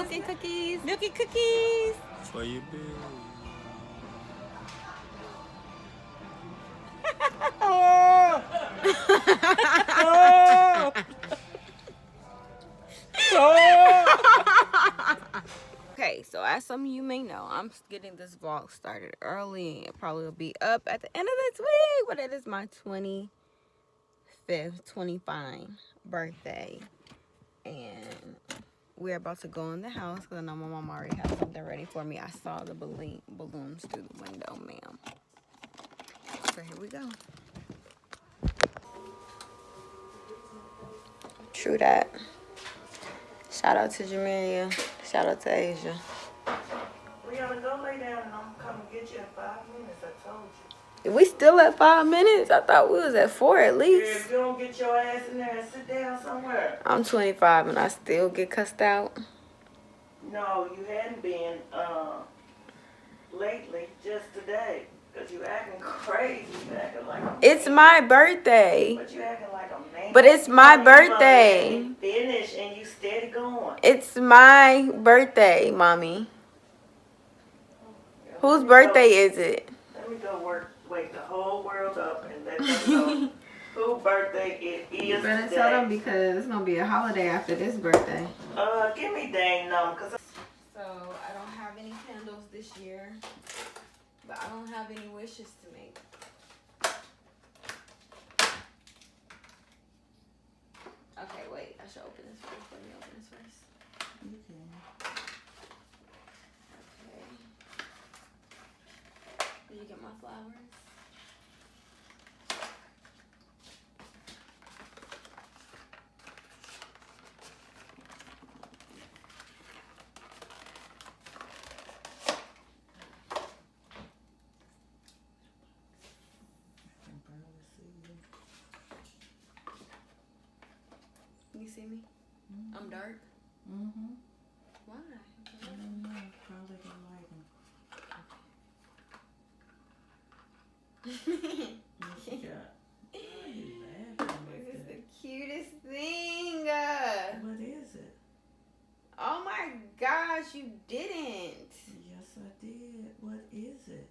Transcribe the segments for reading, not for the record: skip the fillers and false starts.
Milk and cookies. Milk and cookies. For your bill. Okay, so as some of you may know, I'm getting this vlog started early. It probably will be up at the end of this week, but it is my 25th, 25 birthday. And we're about to go in the house because I know my mom already has something ready for me. I saw the balloons through the window, ma'am. So here we go. True that. Shout out to Jamiria. Shout out to Asia. We gotta go lay down and I'm coming get you in 5 minutes, I told you. We still at 5 minutes? I thought we was at 4 at Yeah, least. if you don't get your ass in there and sit down somewhere. I'm 25 and I still get cussed out. No, you hadn't been lately, just today. Because you acting crazy. You acting like a man. It's my birthday. But you acting like a man. But it's my You birthday. let me finish and you steady going. It's my birthday, mommy. Whose birthday is it? Let me go wake the whole world up and let them know whose birthday it is You better today. tell them because it's going to be a holiday after this birthday. Give me dang number. So I don't have any candles this year. But I don't have any wishes to make. Okay, wait. I should open this first. Let me open this first. you can. Okay. Did you get my flowers? You see me? Mm-hmm. I'm dark. Mm-hmm. Why? I don't know. Probably don't like them. What you got? Why are you laughing like This is that? the cutest thing. What is it? Oh my gosh, you didn't. Yes, I did. What is it?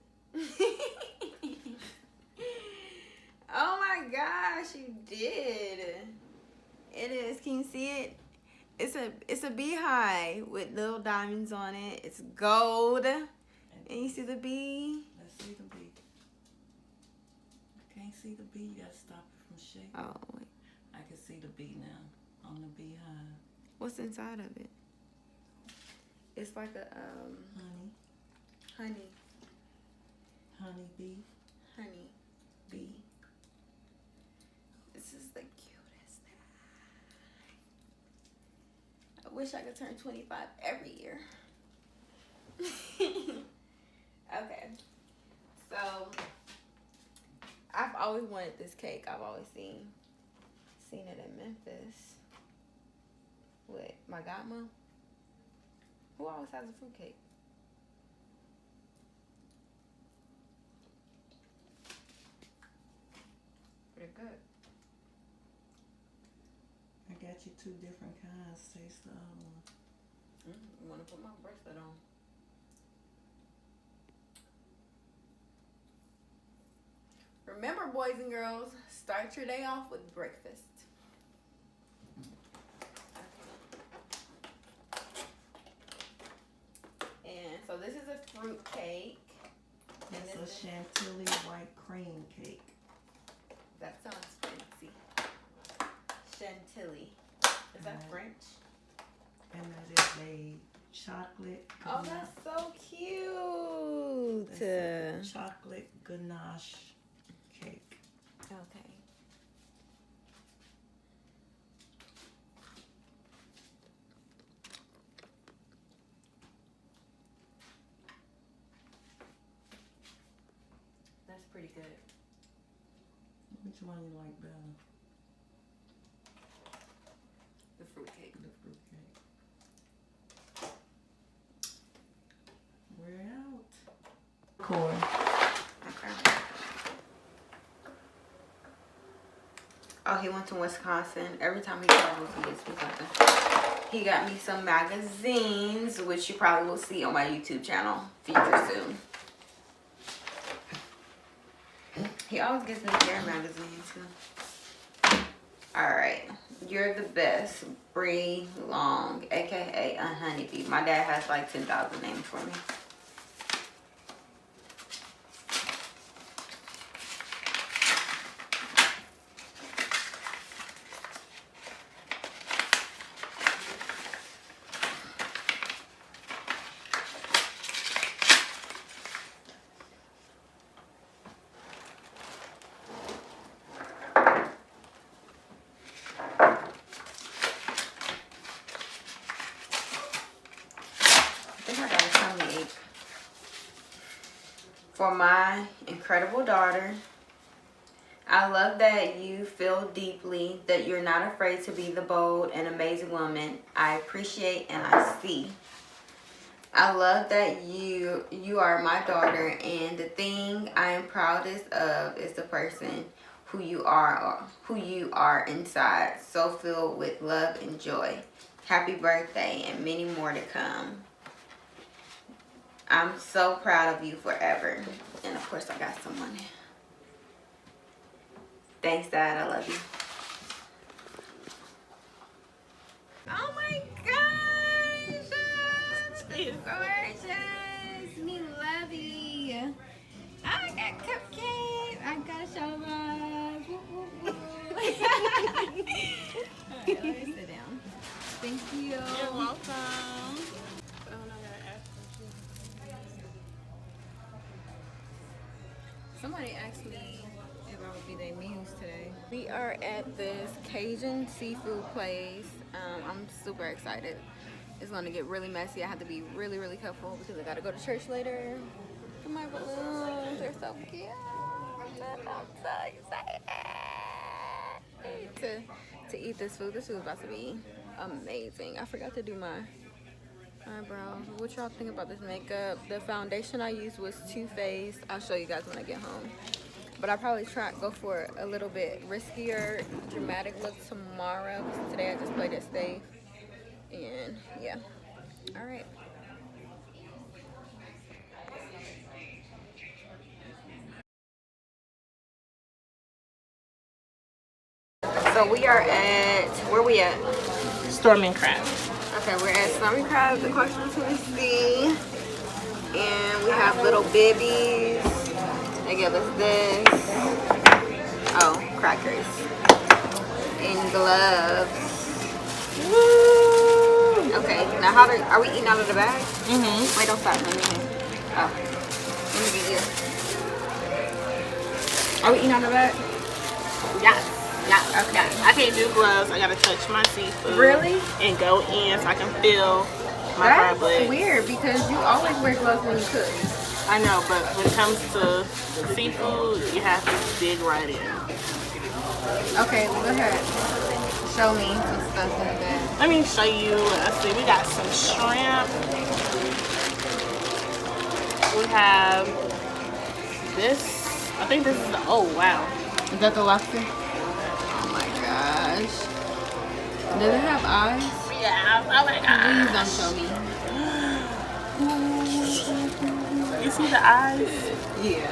Oh my gosh, you did. It is. Can you see it? It's a beehive with little diamonds on it. It's gold. And you see the bee? Let's see the bee. Can't see the bee. You gotta stop it from shaking. Oh, wait. I can see the bee now on the beehive. What's inside of it? It's like a honey Honey bee. bee. This is the cutest thing. I wish I could turn 25 every year. Okay. So I've always wanted this cake. I've always seen it in Memphis with my godmom. Who always has a fruitcake? Pretty good. I got you 2 different kinds. Taste the other one. You want to put my bracelet on? Remember, boys and girls, start your day off with breakfast. And so this is a fruit cake. And It's a this is, chantilly white cream cake. that sounds fancy. Chantilly. Is that French? And that is a chocolate Oh, ganache. that's so cute. That's a chocolate ganache cake. Okay. That's pretty good. Which one you like better? The fruit cake. The fruit cake. We're out. Okay. Oh, he went to Wisconsin. Every time he travels, he gets me something. He got me some magazines, which you probably will see on my YouTube channel future soon. He always gets me hair magazines too. Alright. You're the best. Bree Long, aka a honeybee. My dad has like 10,000 names for me. For my incredible daughter, I love that you feel deeply, that you're not afraid to be the bold and amazing woman I appreciate and I see. I love that you are my daughter, and the thing I am proudest of is the person who you are inside, so filled with love and joy. Happy birthday and many more to come. I'm so proud of you forever. And of course I got some money. Thanks, Dad. I love you. Oh my gosh! It's gorgeous. Me love you. I got cupcakes. I got shawls. Alright, let me sit down. Thank you. You're welcome. Somebody asked me if I would be their muse today. We are at this Cajun seafood place. I'm super excited. It's gonna get really messy. I have to be really, really careful because I gotta go to church later. Look at my balloons, they're so cute. I'm so excited to eat this food. This food is about to be amazing. I forgot to do my eyebrows. What y'all think about this makeup? The foundation I used was Too Faced. I'll show you guys when I get home. But I'll probably go for a little bit riskier, dramatic look tomorrow. Because today I just played it safe. And yeah. Alright. So we are at, where we at? Storming Crab. Okay, we're at Stormy Crabs in Clarksville, Tennessee. And we have little bibbies. They give us this. Oh, crackers. And gloves. Woo! Okay, now are we eating out of the bag? Mm-hmm. Wait, don't stop. Let me get. Oh. Let me get you. Are we eating out of the bag? Yes. Yeah, Okay. I can't do gloves. I gotta touch my seafood. Really? And go in so I can feel my That's crab legs. weird because you always wear gloves when you cook. I know, but when it comes to seafood, you have to dig right in. Okay, well, go ahead. Show me some stuff in the bag. Let me show you. Let's see. We got some shrimp. We have this. I think this is the. Oh wow. Is that the lobster? Oh my gosh. Does it have eyes? Yeah. Oh my Please god. don't show me. You see the eyes? Yeah.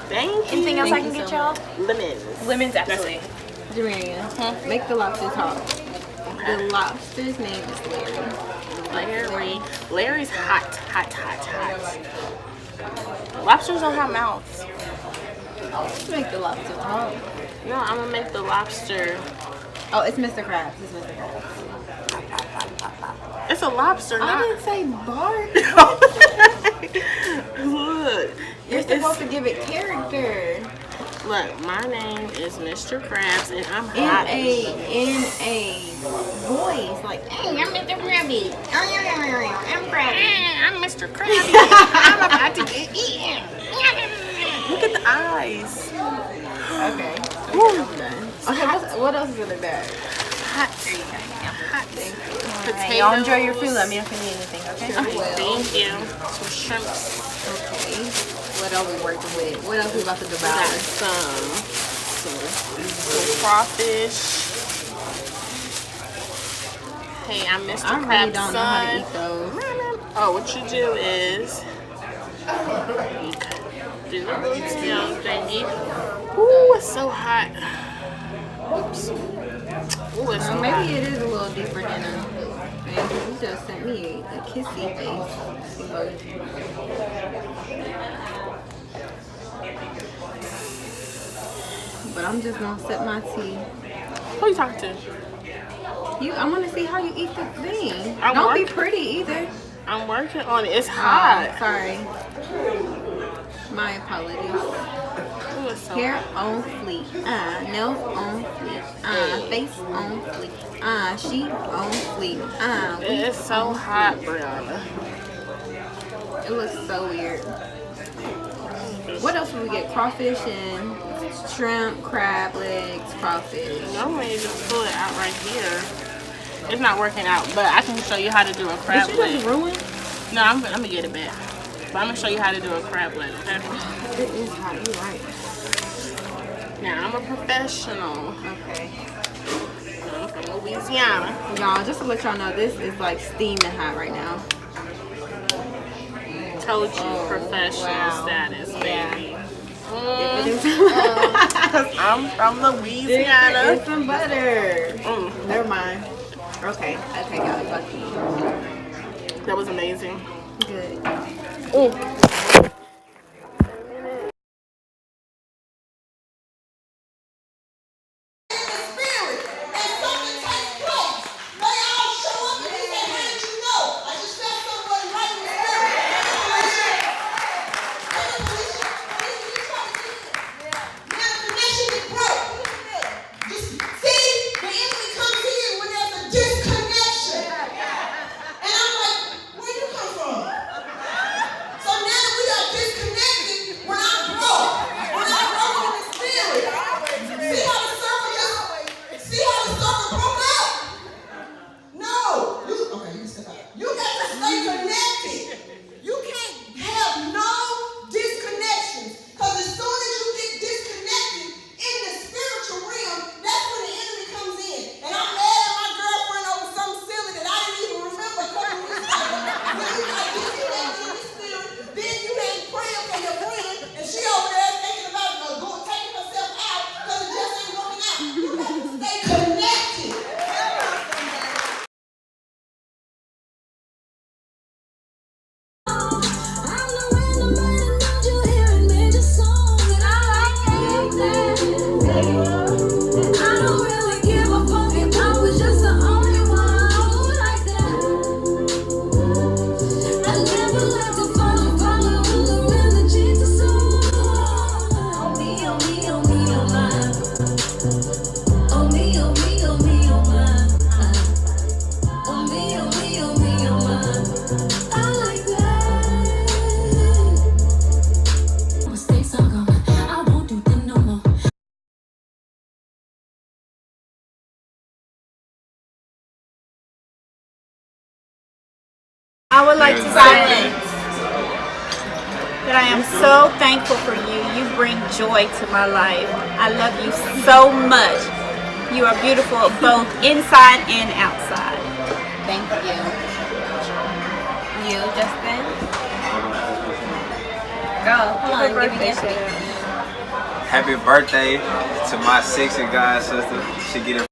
Thank you. Anything else Thank I can you get so y'all? Lemons. Lemons, absolutely. Jamaria, make the lobster talk. The lobster's name is Larry. Larry's hot. Lobsters don't have mouths. Make the lobster talk. No, I'm gonna make the lobster. Oh, it's Mr. Krabs. It's Mr. Krabs. It's a lobster, I not. didn't say bark. Look, You're supposed to give it character. look. My name is Mr. Krabs, and I'm In hot. a voice like, hey, I'm Mr. Krabby. I'm Krabby. I'm Mr. Krabs. I'm about to get eaten. Look at the eyes. Okay. I'm done. Okay, what else is in the bag? Hot. Alright, y'all enjoy your food. Let me know if you need anything, okay? Thank you. Some shrimps. Okay. What else we working with? What else we about to We got devour? some some crawfish. Hey, I missed the I crab really don't know how to sun. eat those. Oh, what you do is do the little tail thingy. Ooh, it's so hot. Oops. Ooh, it's so hot. Maybe it is a little deeper than a thing. You just sent me a kissy face emoji. But I'm just gonna sip my tea. Who you talking to? I want to see how you eat the thing. I'm Don't be working. pretty either. I'm working on it. It's hot. Sorry. My apologies. Ooh, it's so Hair hot. on fleek. Nails on fleek. Face on fleek. She on fleek. It's so hot, Brianna. It looks so weird. What else would we get? Crawfish and shrimp, crab legs, crawfish. Normally you just pull it out right here. It's not working out, but I can show you how to do a crab Did you leg. just ruin? No, I'm gonna get it back. But I'm gonna show you how to do a crab leg, okay? It is hot, you're right. Now I'm a professional. Okay. I'm from Louisiana. Y'all, just to let y'all know, this is like steaming hot right now. Told you, professional wow. status, Yeah. baby. If it is I'm from Louisiana. it's some butter. Mm, Never mind. Okay, y'all, fuck you. that was amazing. Good. Ooh. I would like to say that I am so thankful for you. You bring joy to my life. I love you so much. You are beautiful both inside and outside. Thank you. You, Justin? Go. Hold on, give me your Happy birthday to my sexy god sister. She get it